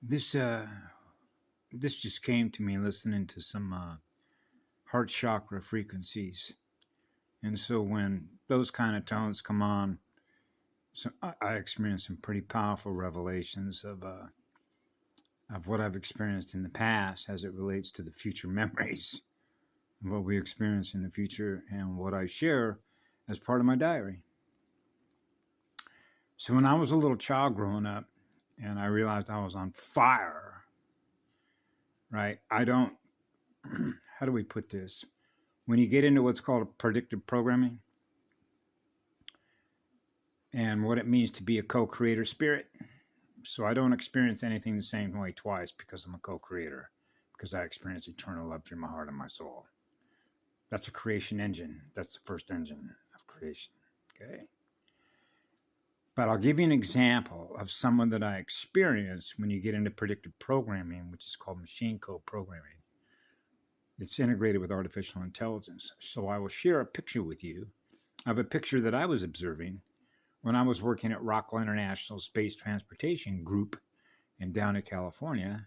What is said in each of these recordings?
This this just came to me listening to some heart chakra frequencies, and so when those kind of tones come on, so I experience some pretty powerful revelations of what I've experienced in the past as it relates to the future memories, what we experience in the future, and what I share as part of my diary. So when I was a little child growing up, and I realized I was on fire, right? I don't, how do we put this? When you get into what's called predictive programming and what it means to be a co-creator spirit. So I don't experience anything the same way twice because I'm a co-creator, because I experience eternal love through my heart and my soul. That's a creation engine. That's the first engine of creation, okay? But I'll give you an example of someone that I experienced when you get into predictive programming, which is called machine code programming. It's integrated with artificial intelligence. So I will share a picture with you of a picture that I was observing when I was working at Rockwell International Space Transportation Group in Downey, California,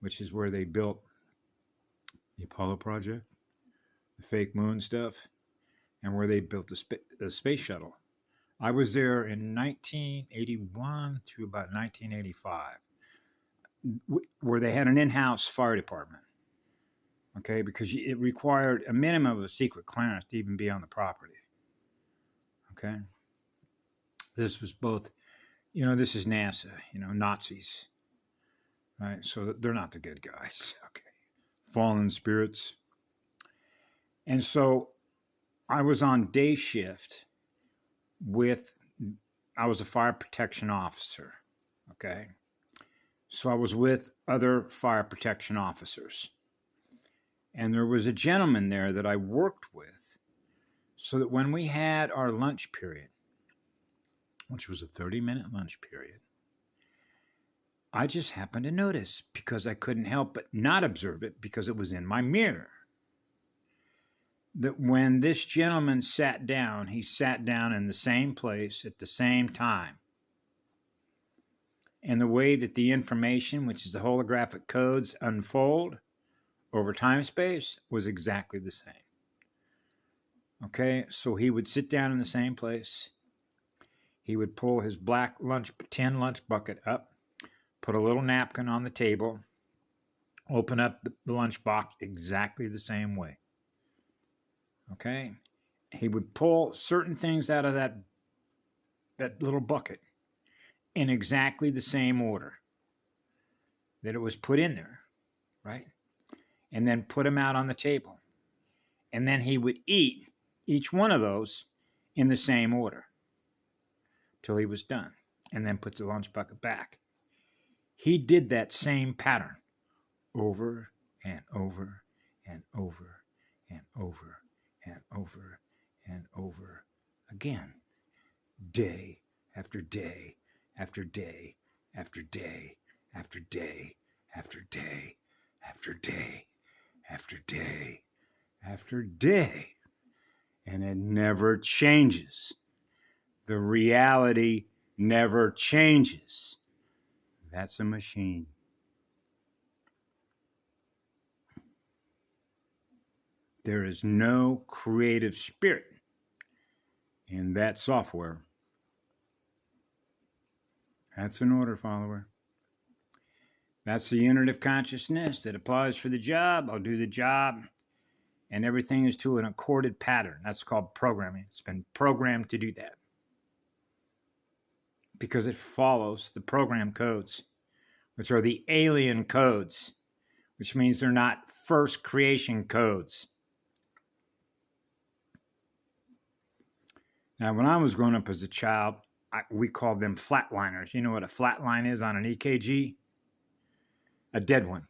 which is where they built the Apollo project, the fake moon stuff, and where they built the space shuttle. I was there in 1981 through about 1985, where they had an in-house fire department, okay, because it required a minimum of a secret clearance to even be on the property, okay? This was both, this is NASA, Nazis, right? So they're not the good guys, okay? Fallen spirits. And so I was on day shift I was a fire protection officer, okay? So I was with other fire protection officers. And there was a gentleman there that I worked with, so that when we had our lunch period, which was a 30-minute lunch period, I just happened to notice, because I couldn't help but not observe it because it was in my mirror, that when this gentleman sat down, he sat down in the same place at the same time. And the way that the information, which is the holographic codes, unfold over time space was exactly the same. Okay, so he would sit down in the same place. He would pull his black tin lunch bucket up, put a little napkin on the table, open up the lunch box exactly the same way. Okay, he would pull certain things out of that little bucket in exactly the same order that it was put in there, right? And then put them out on the table. And then he would eat each one of those in the same order till he was done, and then put the lunch bucket back. He did that same pattern over and over and over and over and over and over again, day after day after day after day after day after day after day after day after day. And it never changes. The reality never changes. That's a machine. There is no creative spirit in that software. That's an order follower. That's the unit of consciousness that applies for the job. I'll do the job. And everything is to an accorded pattern. That's called programming. It's been programmed to do that, because it follows the program codes, which are the alien codes, which means they're not first creation codes. Now, when I was growing up as a child, we called them flatliners. You know what a flatline is on an EKG? A dead one,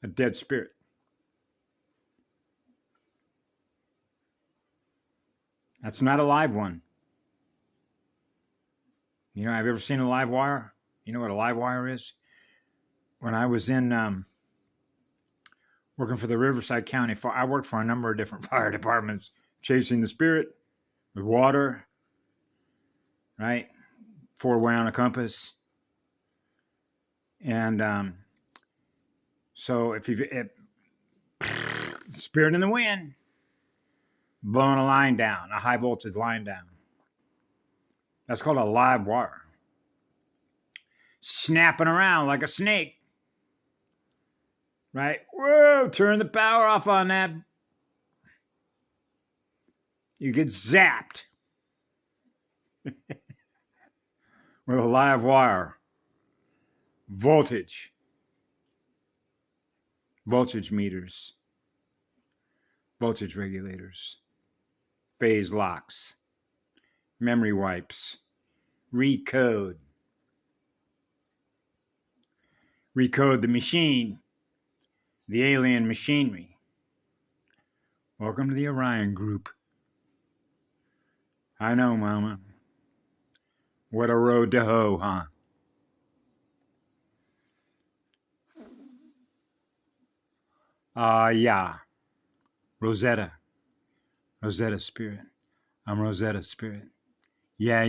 a dead spirit. That's not a live one. Have you ever seen a live wire? You know what a live wire is? When I was in working for the Riverside County Fire, I worked for a number of different fire departments, chasing the spirit with water, right? 4-way on a compass. And so if spirit in the wind, blowing a line down, a high voltage line down. That's called a live wire. Snapping around like a snake. Right? Whoa, turn the power off on that. You get zapped with a live wire. Voltage meters, voltage regulators, phase locks, memory wipes, recode the machine, the alien machinery. Welcome to the Orion Group. I know, Mama. What a road to hoe, huh? Yeah. Rosetta Spirit. I'm Rosetta Spirit. Yeah.